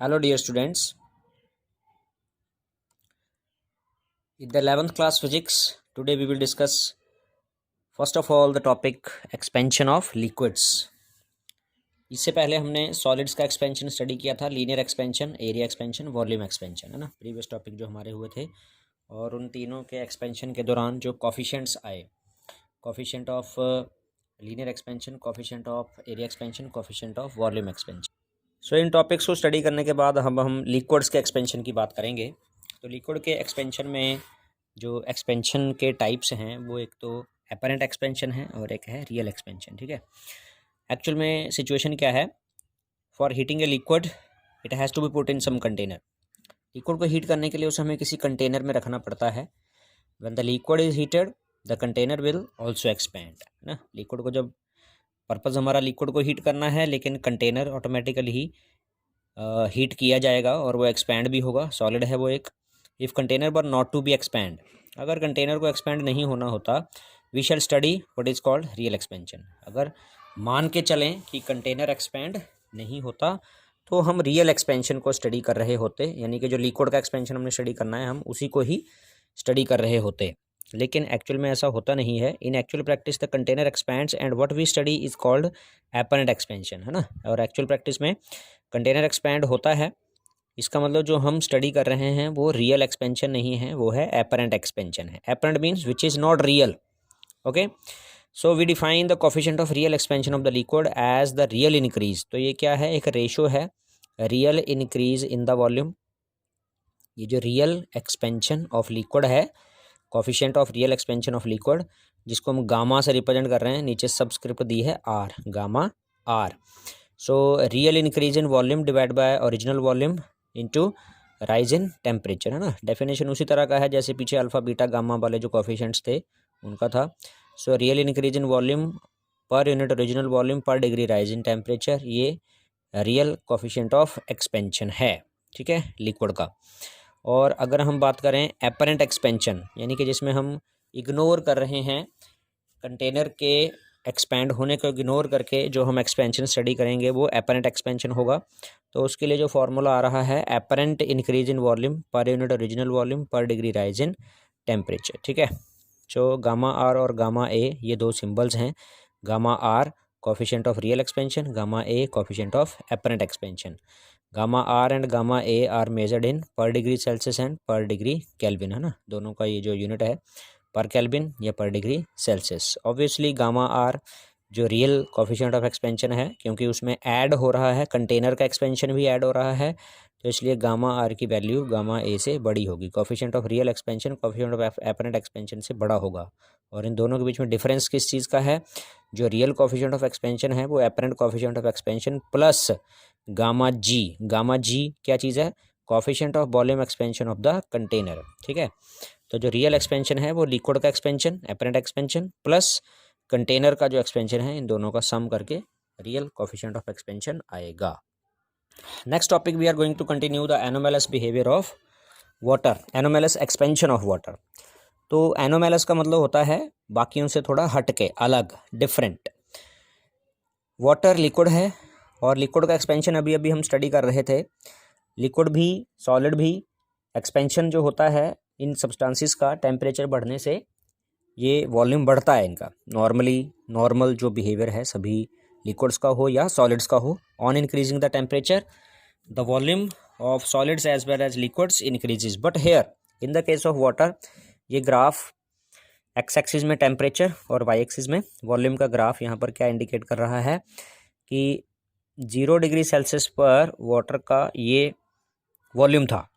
Hello dear students. In the 11th class physics, today we will discuss first of all the topic expansion of liquids. इससे पहले हमने solids का expansion study किया था, linear expansion, area expansion, volume expansion, है ना, previous topic जो हमारे हुए थे। और उन तीनों के एक्सपेंशन के दौरान जो कॉफिशिएंट्स आए, coefficient of linear expansion, coefficient of area expansion, coefficient of volume expansion. So in topics को स्टडी करने के बाद हम लिक्विड्स के एक्सपेंशन की बात करेंगे। तो लिक्विड के एक्सपेंशन में जो एक्सपेंशन के टाइप्स हैं वो एक तो एपरेंट एक्सपेंशन है और एक है रियल एक्सपेंशन। ठीक है, एक्चुअल में सिचुएशन क्या है, for heating a liquid it has to be put in some container. Liquid को हीट करने के लिए उसे हमें किसी कंटेनर में रखना पड़ता है। When the liquid is heated the container will also expand, ना। लिक्विड को जब पर्पज़ हमारा लिक्विड को हीट करना है, लेकिन कंटेनर ऑटोमेटिकली ही हीट किया जाएगा और वो एक्सपैंड भी होगा। सॉलिड है वो एक। If container were not to be expand, अगर कंटेनर को एक्सपैंड नहीं होना होता, we shall study what is called real expansion. अगर मान के चलें कि कंटेनर एक्सपैंड नहीं होता तो हम रियल एक्सपेंशन को स्टडी कर रहे होते, यानी कि जो लिक्विड का एक्सपेंशन हमने स्टडी करना है हम उसी को ही स्टडी कर रहे होते। लेकिन एक्चुअल में ऐसा होता नहीं है। In actual practice the container expands and what we study is called apparent expansion, है ना। और एक्चुअल प्रैक्टिस में कंटेनर एक्सपैंड होता है, इसका मतलब जो हम स्टडी कर रहे हैं वो रियल एक्सपेंशन नहीं है, वो है एपरेंट एक्सपेंशन है। Apparent means which is not real. Okay, so we define the coefficient of real expansion of the liquid as the real increase. तो ये क्या है, एक रेशो है, real increase in the volume. ये जो रियल एक्सपेंशन ऑफ लिक्विड है, coefficient of real expansion of liquid, जिसको हम गामा से रिप्रेजेंट कर रहे हैं, नीचे सबस्क्रिप्ट दी है r, gamma r. So real increase in volume divide by original volume into rise in temperature, है ना। डेफिनेशन उसी तरह का है जैसे पीछे अल्फा बीटा गामा वाले जो कोफिशिएंट्स थे उनका था। सो real increase in volume per unit original volume per degree rise in temperature, ये रियल कोफिशिएंट ऑफ एक्सपेंशन है, ठीक है, लिक्विड का। और अगर हम बात करें एपरेंट एक्सपेंशन, यानी कि जिसमें हम इग्नोर कर रहे हैं कंटेनर के एक्सपैंड होने को, इग्नोर करके जो हम एक्सपेंशन स्टडी करेंगे वो एपरेंट एक्सपेंशन होगा। तो उसके लिए जो फॉर्मूला आ रहा है, apparent increase in volume per unit original volume per degree rise in temperature, ठीक है। जो गामा आर और गामा ए ये दो सिंबल्स हैं। Gamma r coefficient of real expansion, gamma a coefficient of apparent expansion. Gamma r and gamma a are measured in per degree Celsius and per degree kelvin, है ना। दोनों का ये जो यूनिट है पर केल्विन या per degree Celsius. Obviously gamma r जो रियल कोफिशिएंट ऑफ एक्सपेंशन है, क्योंकि उसमें ऐड हो रहा है, कंटेनर का एक्सपेंशन भी ऐड हो रहा है, तो इसलिए गामा आर की वैल्यू गामा ए से बड़ी होगी। Coefficient of real expansion coefficient of apparent expansion से बड़ा होगा। और इन दोनों के बीच में डिफरेंस किस चीज़ का है, जो रियल कोफिशिएंट ऑफ एक्सपेंशन है वो apparent coefficient of expansion plus gamma g. Gamma g क्या चीज़ है, coefficient of volume expansion of the container, ठीक है। तो जो रियल एक्सपेंशन है वो लिक्विड का expansion, apparent expansion plus container का जो एक्सपेंशन है, इन दोनों का सम करके रियल कोफिशिएंट ऑफ एक्सपेंशन आएगा। Next topic we are going to continue the anomalous behaviour of water, anomalous expansion of water. तो एनोमैलस का मतलब होता है बाकियों से थोड़ा हटके, अलग, डिफरेंट। वाटर लिक्विड है और लिक्विड का एक्सपेंशन अभी अभी हम स्टडी कर रहे थे। लिक्विड भी सॉलिड भी एक्सपेंशन जो होता है इन सब्सटेंसेस का टेम्परेचर बढ़ने से ये वॉल्यूम बढ़ता है इनका। नॉर्मल जो बिहेवियर है सभी लिक्विड्स का हो या सॉलिड्स का हो, on increasing the temperature the volume of solids as well as liquids increases. But here in the case of water, ये ग्राफ एक्स एक्सिस में टेम्परेचर और वाई एक्सिस में वॉल्यूम का ग्राफ यहाँ पर क्या इंडिकेट कर रहा है कि 0 डिग्री सेल्सियस पर वाटर का ये वॉल्यूम था,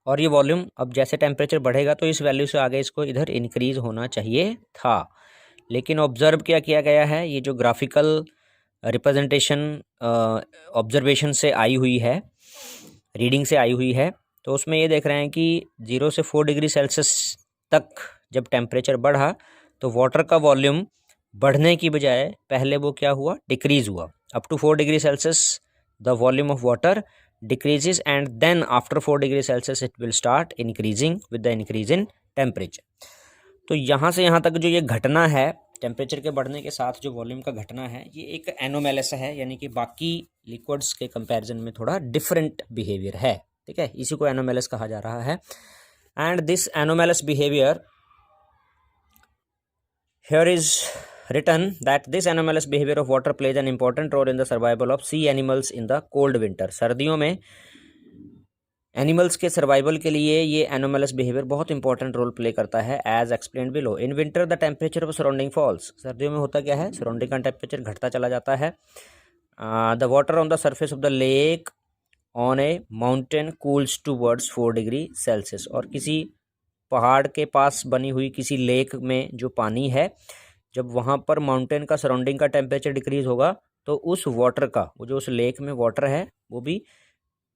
और ये वॉल्यूम अब जैसे टेम्परेचर बढ़ेगा तो इस वैल्यू से आगे इसको इधर इंक्रीज होना चाहिए था। लेकिन ऑब्जर्व क्या किया गया है, ये जो ग्राफिकल रिप्रेजेंटेशन ऑब्जर्वेशन से आई हुई है, रीडिंग से आई हुई है, तो उसमें ये देख रहे हैं कि 0 से 4 डिग्री सेल्सियस तक जब टेम्परेचर बढ़ा तो वाटर का वॉल्यूम बढ़ने की बजाय पहले वो क्या हुआ, डिक्रीज हुआ। Up to 4 degree Celsius the volume of water decreases and then after 4 degree Celsius it will start increasing with the increase in temperature। तो यहाँ से यहाँ तक जो ये घटना है टेम्परेचर के बढ़ने के साथ जो वॉल्यूम का घटना है ये एक एनोमेलस है, यानी कि बाकी लिक्विड्स के कंपैरिजन में थोड़ा डिफरेंट बिहेवियर है। ठीक है, इसी को एनोमेलस कहा जा रहा है। And this anomalous behaviour, here is written that this anomalous behavior of water plays an important role in the survival of sea animals in the cold winter। सर्दियों में एनिमल्स के सर्वाइवल के लिए ये एनोमलस बिहेवियर बहुत important role play करता है, as explained below. In winter the temperature of surrounding falls. सर्दियों में होता क्या है, सराउंडिंग का टेम्परेचर घटता चला जाता है। The water on the surface of the lake on A mountain cools towards 4 degree Celsius. और किसी पहाड़ के पास बनी हुई किसी लेक में जो पानी है, जब वहाँ पर माउंटेन का सराउंडिंग का टेम्परेचर डिक्रीज होगा तो उस वाटर का, वो जो उस लेक में वाटर है वो भी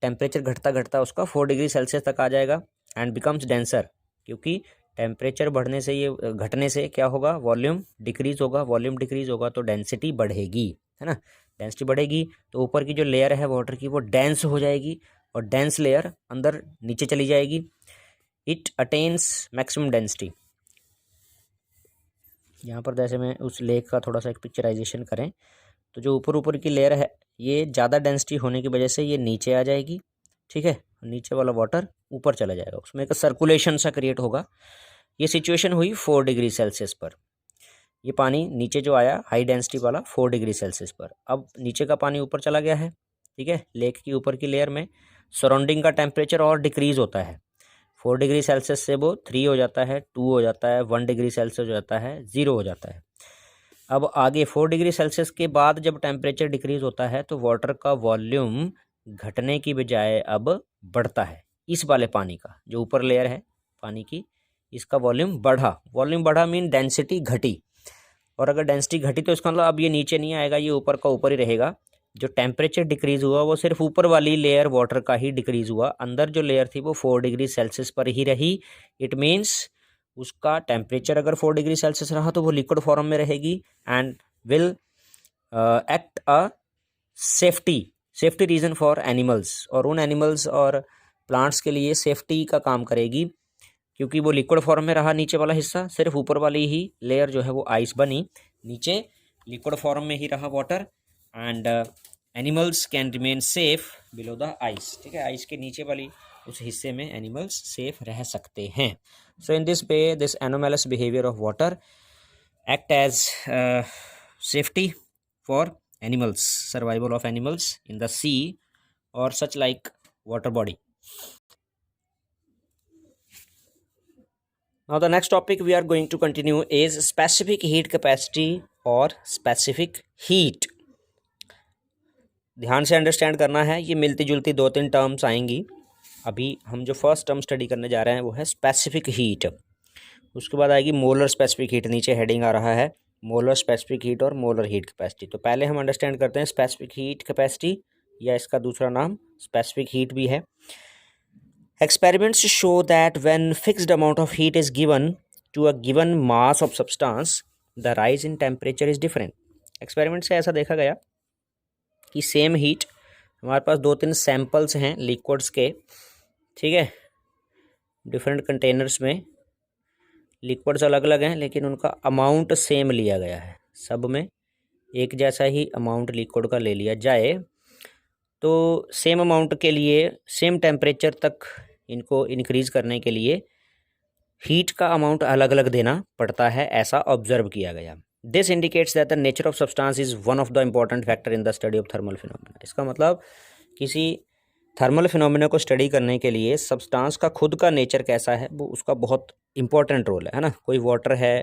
टेम्परेचर घटता घटता उसका 4 डिग्री सेल्सियस तक आ जाएगा। एंड बिकम्स डेंसर, क्योंकि टेम्परेचर बढ़ने से, ये घटने से क्या होगा, वॉल्यूम डिक्रीज होगा। वॉल्यूम डिक्रीज होगा तो डेंसिटी बढ़ेगी, है ना। डेंसिटी बढ़ेगी तो ऊपर की जो लेयर है वाटर की वो डेंस हो जाएगी, और डेंस लेयर अंदर नीचे चली जाएगी। It attains maximum density. यहाँ पर जैसे मैं उस लेक का थोड़ा सा एक पिक्चराइजेशन करें तो जो ऊपर ऊपर की लेयर है ये ज़्यादा डेंसिटी होने की वजह से ये नीचे आ जाएगी। ठीक है, नीचे वाला वाटर ऊपर चला जाएगा, उसमें एक सर्कुलेशन सा क्रिएट होगा। ये सिचुएशन हुई 4 डिग्री सेल्सियस पर। ये पानी नीचे जो आया हाई डेंसिटी वाला 4 डिग्री सेल्सियस पर, अब नीचे का पानी ऊपर चला गया है। ठीक है, लेक की ऊपर की लेयर में सराउंडिंग का टेम्परेचर और डिक्रीज होता है। 4 डिग्री सेल्सियस से वो 3 हो जाता है, 2 हो जाता है, 1 डिग्री सेल्सियस हो जाता है, 0 हो जाता है। अब आगे 4 डिग्री सेल्सियस के बाद जब टेम्परेचर डिक्रीज होता है तो वाटर का वॉल्यूम घटने की बजाय अब बढ़ता है। इस वाले पानी का जो ऊपर लेयर है पानी की, इसका वॉल्यूम बढ़ा। वॉल्यूम बढ़ा मीन डेंसिटी घटी, और अगर डेंसिटी घटी तो इसका मतलब अब ये नीचे नहीं आएगा, ये ऊपर का ऊपर ही रहेगा। जो टेम्परेचर डिक्रीज हुआ वो सिर्फ ऊपर वाली लेयर वाटर का ही डिक्रीज हुआ, अंदर जो लेयर थी वो 4 डिग्री सेल्सियस पर ही रही। इट मीन्स उसका टेम्परेचर अगर 4 डिग्री सेल्सियस रहा तो वो लिक्विड फॉर्म में रहेगी and will act a safety reason for animals. और उन एनिमल्स और प्लांट्स के लिए सेफ्टी का काम करेगी, क्योंकि वो लिक्विड फॉर्म में रहा नीचे वाला हिस्सा, सिर्फ ऊपर वाली ही लेयर जो है वो आइस बनी, नीचे लिक्विड फॉर्म में ही रहा water. And animals can remain safe below the ice. ठीक है, आइस के नीचे वाली उस हिस्से में एनिमल्स सेफ रह सकते हैं। So in this way this anomalous behaviour of water act as safety for animals, survival of animals in the sea और such like water body. Now the next topic we are going to continue is specific heat capacity or specific heat। ध्यान से understand करना है, ये मिलती जुलती 2-3 terms आएंगी। अभी हम जो फर्स्ट टर्म स्टडी करने जा रहे हैं वो है स्पेसिफिक हीट, उसके बाद आएगी मोलर स्पेसिफिक हीट, नीचे हेडिंग आ रहा है मोलर स्पेसिफिक हीट और मोलर हीट कैपेसिटी। तो पहले हम अंडरस्टैंड करते हैं स्पेसिफिक हीट कैपेसिटी, या इसका दूसरा नाम स्पेसिफिक हीट भी है। Experiments show that when fixed amount of heat is given to a given mass of substance, the rise in temperature is different। Experiment से ऐसा देखा गया कि सेम हीट, हमारे पास 2-3 सैम्पल्स हैं लिक्विड्स के, ठीक है, डिफरेंट कंटेनर्स में लिक्विड्स अलग अलग हैं लेकिन उनका अमाउंट सेम लिया गया है, सब में एक जैसा ही अमाउंट लिक्विड का ले लिया जाए तो सेम अमाउंट के लिए सेम टेम्परेचर तक इनको इंक्रीज़ करने के लिए हीट का अमाउंट अलग अलग देना पड़ता है, ऐसा ऑब्जर्व किया गया। This indicates that the nature of substance is one of the important factor in the study of thermal phenomena. इसका मतलब किसी थर्मल फिनोमेना को स्टडी करने के लिए सब्सटेंस का खुद का नेचर कैसा है वो उसका बहुत इंपॉर्टेंट रोल है ना। कोई वाटर है,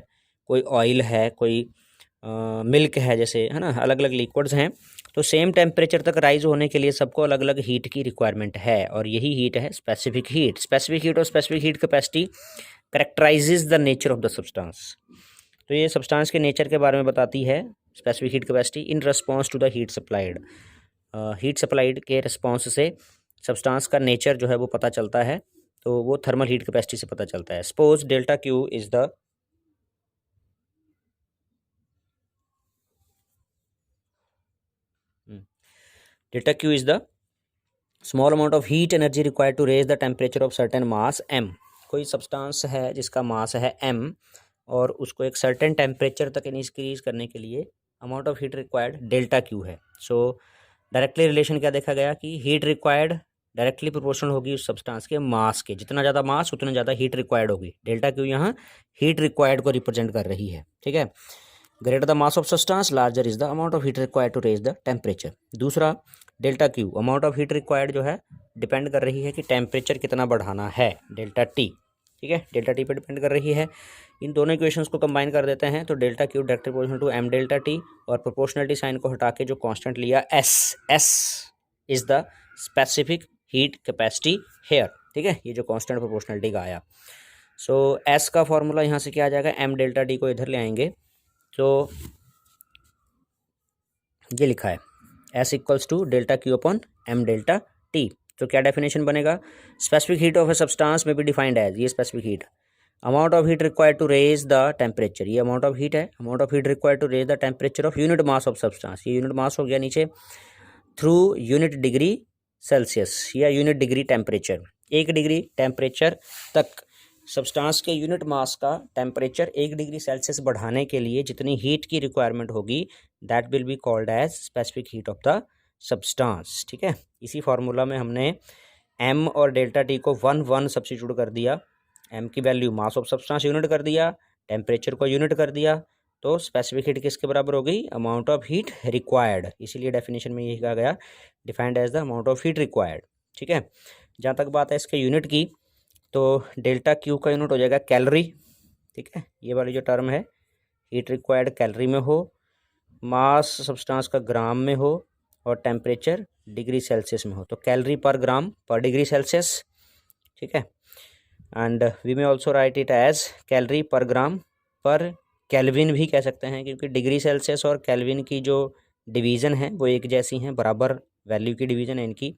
कोई ऑयल है, कोई मिल्क है, जैसे, है ना, अलग अलग लिक्विड्स हैं, तो सेम टेम्परेचर तक राइज होने के लिए सबको अलग अलग हीट की रिक्वायरमेंट है, और यही हीट है स्पेसिफिक हीट। स्पेसिफिक हीट और specific heat capacity कैरेक्टराइजेज the nature of the substance. तो ये सब्सटेंस के नेचर के बारे में बताती है specific heat capacity in response to the heat supplied. Heat supplied के रिस्पॉन्स से सब्सटेंस का नेचर जो है वो पता चलता है, तो वो थर्मल हीट कैपेसिटी से पता चलता है। Suppose delta Q is the delta Q is the small amount of heat energy required to raise the temperature of certain mass m। कोई सब्सटेंस है जिसका मास है m और उसको एक सर्टेन टेम्परेचर तक इंक्रीज करने के लिए amount of heat required delta q है। सो डायरेक्टली रिलेशन क्या देखा गया कि हीट रिक्वायर्ड डायरेक्टली प्रोपोर्शनल होगी उस सब्सटेंस के मास के, जितना ज़्यादा मास उतना ज़्यादा हीट रिक्वायर्ड होगी। डेल्टा क्यू यहाँ हीट रिक्वायर्ड को रिप्रेजेंट कर रही है, ठीक है। Greater the mass of substance larger is the amount of heat required to raise the temperature. दूसरा delta q amount of heat required जो है डिपेंड कर रही है कि टेम्परेचर कितना बढ़ाना है, डेल्टा टी, ठीक है, डेल्टा टी पे डिपेंड कर रही है। इन दोनों इक्वेशंस को कंबाइन कर देते हैं तो delta q directly proportional to m delta t, और प्रोपोर्शनलिटी साइन को हटा के जो कांस्टेंट लिया s is the specific heat capacity here, ठीक है, ये जो कांस्टेंट प्रोपोर्शनलिटी का आया। सो एस का फॉर्मूला यहाँ से क्या आ जाएगा, एम डेल्टा टी को इधर ले आएंगे तो ये लिखा है s equals to delta q upon m delta t. तो क्या डेफिनेशन बनेगा, specific heat of a substance may be defined as, ये specific heat, amount of heat required to raise the temperature, ये अमाउंट ऑफ हीट है, amount of heat required to raise the temperature of unit mass of substance, ये unit mass हो गया नीचे, through unit degree Celsius या unit degree temperature, 1 degree temperature तक substance के unit mass का टेम्परेचर 1 डिग्री सेल्सियस बढ़ाने के लिए जितनी हीट की रिक्वायरमेंट होगी that will be called as specific heat of the substance, ठीक है। इसी फार्मूला में हमने m और डेल्टा टी को 1 सब्स्टिट्यूट कर दिया, m की value mass of substance unit कर दिया, टेम्परेचर को यूनिट कर दिया, तो स्पेसिफिक हीट किसके बराबर हो गई, अमाउंट ऑफ हीट रिक्वायर्ड, इसीलिए डेफिनेशन में यही कहा गया defined as the amount of heat required, ठीक है। जहाँ तक बात है इसके यूनिट की तो डेल्टा क्यू का यूनिट हो जाएगा कैलोरी, ठीक है, ये वाली जो टर्म है हीट रिक्वायर्ड कैलोरी में हो, मास सब्सटेंस का ग्राम में हो और टेम्परेचर डिग्री सेल्सियस में हो, तो कैलोरी पर ग्राम पर डिग्री सेल्सियस, ठीक है। And we may also write it as calorie per gram पर केल्विन भी कह सकते हैं, क्योंकि डिग्री सेल्सियस और केल्विन की जो डिवीज़न है वो एक जैसी हैं, बराबर वैल्यू की डिवीज़न है इनकी।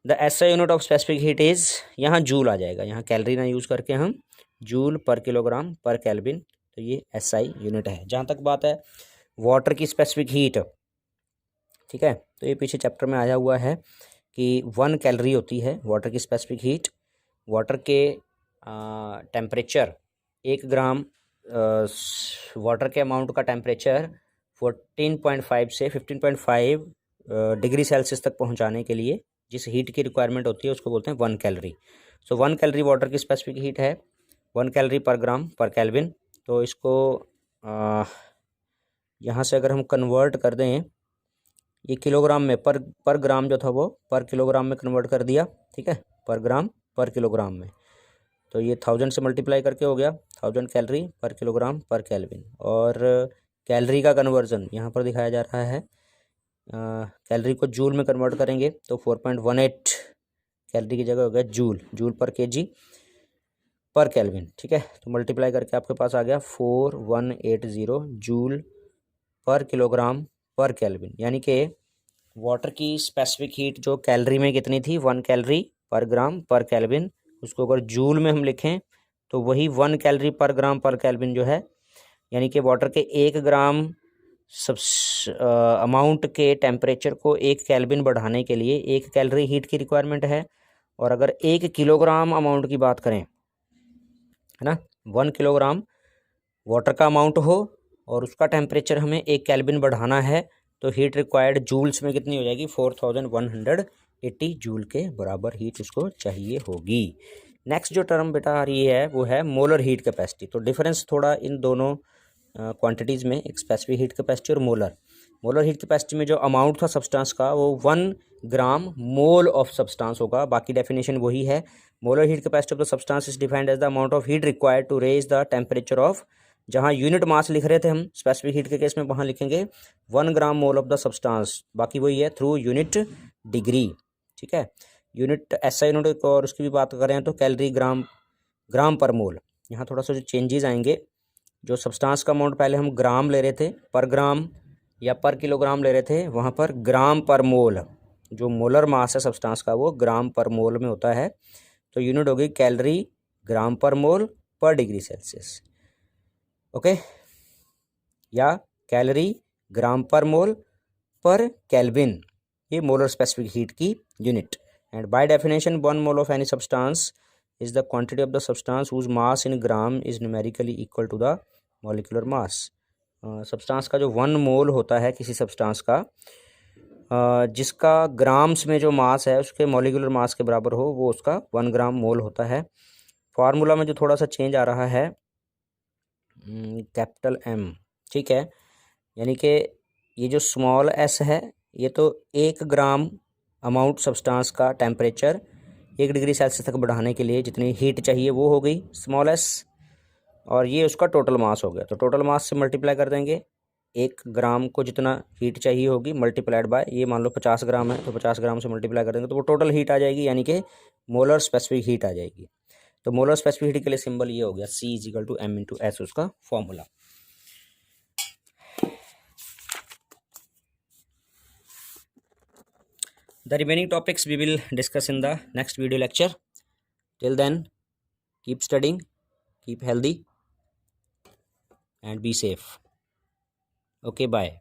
The SI unit of specific heat is, यहाँ जूल आ जाएगा, यहाँ कैलोरी ना यूज़ करके हम जूल पर किलोग्राम पर केल्विन, तो ये एसआई यूनिट है। जहाँ तक बात है वाटर की स्पेसिफिक हीट, ठीक है, तो ये पीछे चैप्टर में आया हुआ है कि 1 कैलोरी होती है वाटर की स्पेसिफिक हीट। वाटर के टेम्परेचर 1 ग्राम वाटर के अमाउंट का टेम्परेचर 14.5 से 15.5 डिग्री सेल्सियस तक पहुंचाने के लिए जिस हीट की रिक्वायरमेंट होती है उसको बोलते हैं 1 कैलोरी। सो 1 कैलोरी वाटर की स्पेसिफिक हीट है, 1 कैलोरी पर ग्राम पर केल्विन। तो इसको यहाँ से अगर हम कन्वर्ट कर दें, ये किलोग्राम में पर ग्राम जो था वो पर किलोग्राम में कन्वर्ट कर दिया, ठीक है, पर ग्राम पर किलोग्राम में, तो ये 1000 से मल्टीप्लाई करके हो गया 1000 कैलोरी पर किलोग्राम पर केल्विन। और कैलोरी का कन्वर्जन यहाँ पर दिखाया जा रहा है, कैलोरी को जूल में कन्वर्ट करेंगे तो 4.18 कैलोरी की जगह हो गया जूल पर केजी पर केल्विन, ठीक है। तो मल्टीप्लाई करके आपके पास आ गया 4180 जूल पर किलोग्राम पर केल्विन, यानी कि वाटर की स्पेसिफिक हीट जो कैलोरी में कितनी थी 1 कैलोरी पर ग्राम पर केल्विन, उसको अगर जूल में हम लिखें तो वही 1 कैलोरी पर ग्राम पर केल्विन जो है, यानी कि वाटर के 1 ग्राम अमाउंट के टेम्परेचर को 1 केल्विन बढ़ाने के लिए 1 कैलोरी हीट की रिक्वायरमेंट है। और अगर 1 किलोग्राम अमाउंट की बात करें, है ना, 1 किलोग्राम वाटर का अमाउंट हो और उसका टेम्परेचर हमें 1 केल्विन बढ़ाना है, तो हीट रिक्वायर्ड जूल्स में कितनी हो जाएगी 4180 जूल के बराबर हीट उसको चाहिए होगी। नेक्स्ट जो टर्म बेटा आ रही है वो है मोलर हीट कैपेसिटी। तो डिफरेंस थोड़ा इन दोनों क्वांटिटीज़ में, एक स्पेसिफिक हीट कैपेसिटी और मोलर हीट कैपेसिटी में जो अमाउंट था सब्सटेंस का वो 1 ग्राम मोल ऑफ सब्सटेंस होगा, बाकी डेफिनेशन वही है। Molar heat capacity of the substance is defined as the amount of heat required to raise the temperature of, जहाँ यूनिट मास लिख रहे थे हम स्पेसिफिक हीट के केस में, वहाँ लिखेंगे 1 ग्राम मोल ऑफ द सब्सटेंस, बाकी वही है थ्रू यूनिट डिग्री, ठीक है। यूनिट एसआई यूनिट और उसकी भी बात करें तो कैलोरी ग्राम पर मोल, यहाँ थोड़ा सा जो चेंजेस आएंगे, जो सब्सटेंस का अमाउंट पहले हम ग्राम ले रहे थे पर ग्राम या पर किलोग्राम ले रहे थे, वहाँ पर ग्राम पर मोल, जो मोलर मास है सब्सटेंस का वो ग्राम पर मोल में होता है, तो यूनिट हो गई calorie gram per mole per degree Celsius, okay, या calorie gram per mole per kelvin, ये मोलर स्पेसिफिक हीट की unit. And by definition 1 mole of any substance is the quantity of the substance whose mass in gram is numerically equal to the molecular mass. Substance का जो 1 मोल होता है किसी substance का, जिसका grams में जो मास है उसके मॉलिक्यूलर मास के बराबर हो, वो उसका 1 ग्राम मोल होता है। फार्मूला में जो थोड़ा सा चेंज आ रहा है, कैपिटल M, ठीक है, यानी कि ये जो स्मॉल s है ये तो 1 ग्राम अमाउंट सब्सटेंस का टेम्परेचर 1 डिग्री सेल्सियस तक बढ़ाने के लिए जितनी हीट चाहिए वो हो गई स्मॉल s, और ये उसका टोटल मास हो गया। तो टोटल मास से मल्टीप्लाई कर देंगे, 1 ग्राम को जितना हीट चाहिए होगी मल्टीप्लाइड बाय, ये मान लो 50 ग्राम है तो 50 ग्राम से मल्टीप्लाई कर देंगे तो वो टोटल हीट आ जाएगी, यानी कि मोलर स्पेसिफिक हीट आ जाएगी। तो मोलर स्पेसिफिक हीट के लिए सिंबल ये हो गया C = M × S, उसका formula. The remaining topics we will discuss in the next video lecture. Till then, keep studying, keep healthy, and be safe. Okay, bye.